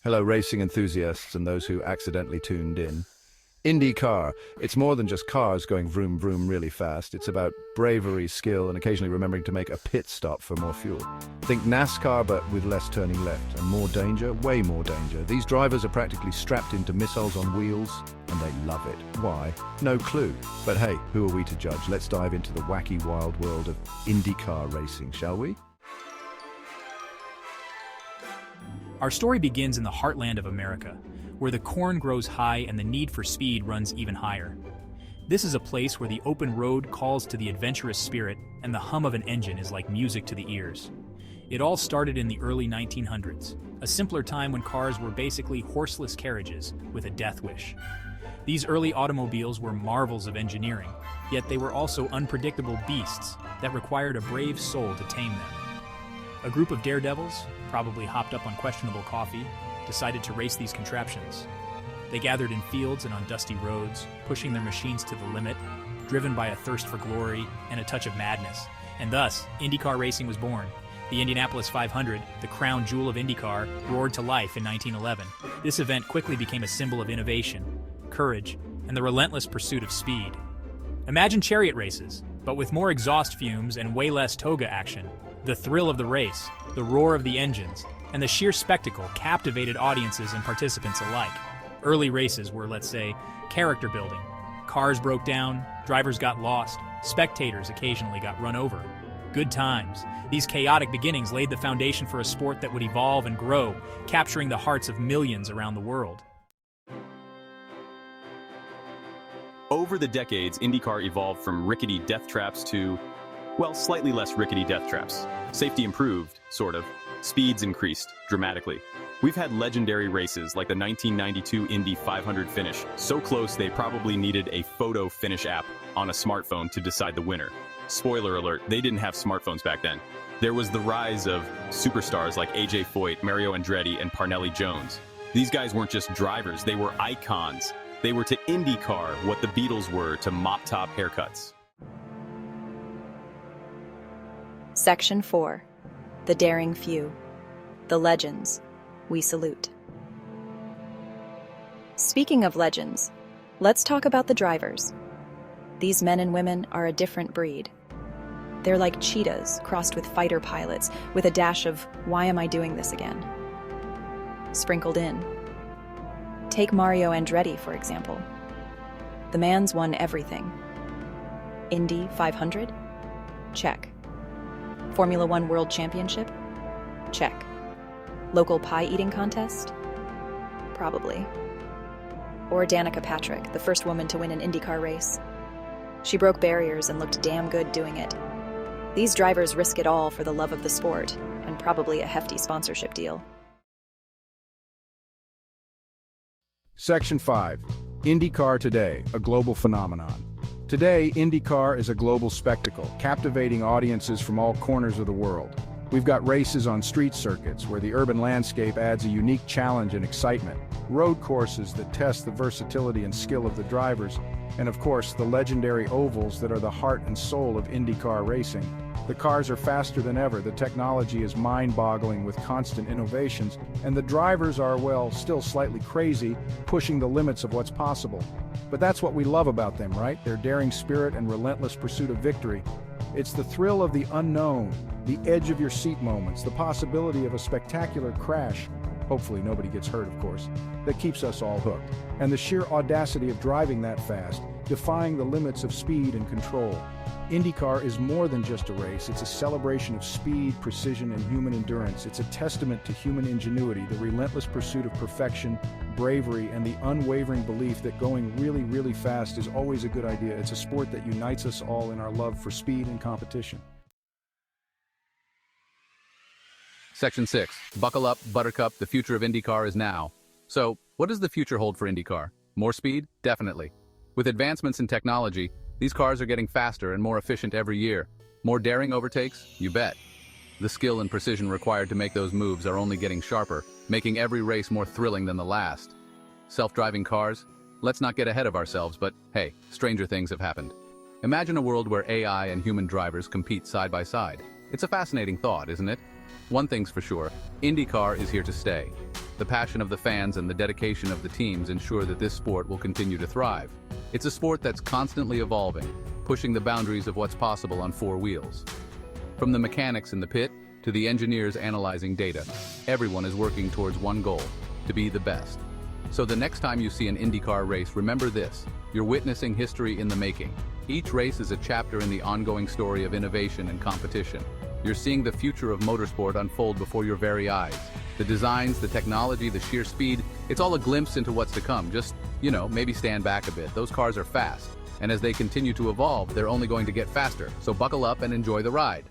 Hello, racing enthusiasts and those who accidentally tuned in. IndyCar. It's more than just cars going vroom vroom really fast. It's about bravery, skill, and occasionally remembering to make a pit stop for more fuel. Think NASCAR, but with less turning left. And more danger, way more danger. These drivers are practically strapped into missiles on wheels, and they love it. Why? No clue. But hey, who are we to judge? Let's dive into the wacky, wild world of IndyCar racing, shall we? Our story begins in the heartland of America, where the corn grows high and the need for speed runs even higher. This is a place where the open road calls to the adventurous spirit and the hum of an engine is like music to the ears. It all started in the early 1900s, a simpler time when cars were basically horseless carriages with a death wish. These early automobiles were marvels of engineering, yet they were also unpredictable beasts that required a brave soul to tame them. A group of daredevils, probably hopped up on questionable coffee, decided to race these contraptions. They gathered in fields and on dusty roads, pushing their machines to the limit, driven by a thirst for glory and a touch of madness. And thus, IndyCar racing was born. The Indianapolis 500, the crown jewel of IndyCar, roared to life in 1911. This event quickly became a symbol of innovation, courage, and the relentless pursuit of speed. Imagine chariot races, but with more exhaust fumes and way less toga action. The thrill of the race, the roar of the engines, and the sheer spectacle captivated audiences and participants alike. Early races were, let's say, character building. Cars broke down, drivers got lost, spectators occasionally got run over. Good times. These chaotic beginnings laid the foundation for a sport that would evolve and grow, capturing the hearts of millions around the world. Over the decades, IndyCar evolved from rickety death traps to, well, slightly less rickety death traps. Safety improved, sort of. Speeds increased dramatically. We've had legendary races like the 1992 Indy 500 finish, so close they probably needed a photo finish app on a smartphone to decide the winner. Spoiler alert, they didn't have smartphones back then. There was the rise of superstars like AJ Foyt, Mario Andretti, and Parnelli Jones. These guys weren't just drivers, they were icons. They were to IndyCar what the Beatles were to mop-top haircuts. Section 4. The Daring Few. The Legends. We salute. Speaking of legends, let's talk about the drivers. These men and women are a different breed. They're like cheetahs crossed with fighter pilots, with a dash of, "Why am I doing this again?" sprinkled in. Take Mario Andretti, for example. The man's won everything. Indy 500? Check. Formula One World Championship? Check. Local pie eating contest? Probably. Or Danica Patrick, the first woman to win an IndyCar race. She broke barriers and looked damn good doing it. These drivers risk it all for the love of the sport, and probably a hefty sponsorship deal. Section 5. IndyCar Today, a global phenomenon. Today, IndyCar is a global spectacle, captivating audiences from all corners of the world. We've got races on street circuits, where the urban landscape adds a unique challenge and excitement, road courses that test the versatility and skill of the drivers, and of course, the legendary ovals that are the heart and soul of IndyCar racing. The cars are faster than ever, the technology is mind-boggling with constant innovations, and the drivers are, well, still slightly crazy, pushing the limits of what's possible. But that's what we love about them, right? Their daring spirit and relentless pursuit of victory. It's the thrill of the unknown, the edge-of-your-seat moments, the possibility of a spectacular crash, hopefully nobody gets hurt, of course, that keeps us all hooked. And the sheer audacity of driving that fast, defying the limits of speed and control. IndyCar is more than just a race, it's a celebration of speed, precision, and human endurance. It's a testament to human ingenuity, the relentless pursuit of perfection, bravery, and the unwavering belief that going really, really fast is always a good idea. It's a sport that unites us all in our love for speed and competition. Section 6. Buckle up, Buttercup, the future of IndyCar is now. So, what does the future hold for IndyCar? More speed? Definitely. With advancements in technology, these cars are getting faster and more efficient every year. More daring overtakes? You bet. The skill and precision required to make those moves are only getting sharper, making every race more thrilling than the last. Self-driving cars? Let's not get ahead of ourselves, but hey, stranger things have happened. Imagine a world where AI and human drivers compete side by side. It's a fascinating thought, isn't it? One thing's for sure, IndyCar is here to stay. The passion of the fans and the dedication of the teams ensure that this sport will continue to thrive. It's a sport that's constantly evolving, pushing the boundaries of what's possible on four wheels. From the mechanics in the pit to the engineers analyzing data, everyone is working towards one goal: to be the best. So the next time you see an IndyCar race, remember this: you're witnessing history in the making. Each race is a chapter in the ongoing story of innovation and competition. You're seeing the future of motorsport unfold before your very eyes. The designs, the technology, the sheer speed, it's all a glimpse into what's to come. Just, maybe stand back a bit. Those cars are fast, and as they continue to evolve, they're only going to get faster. So buckle up and enjoy the ride.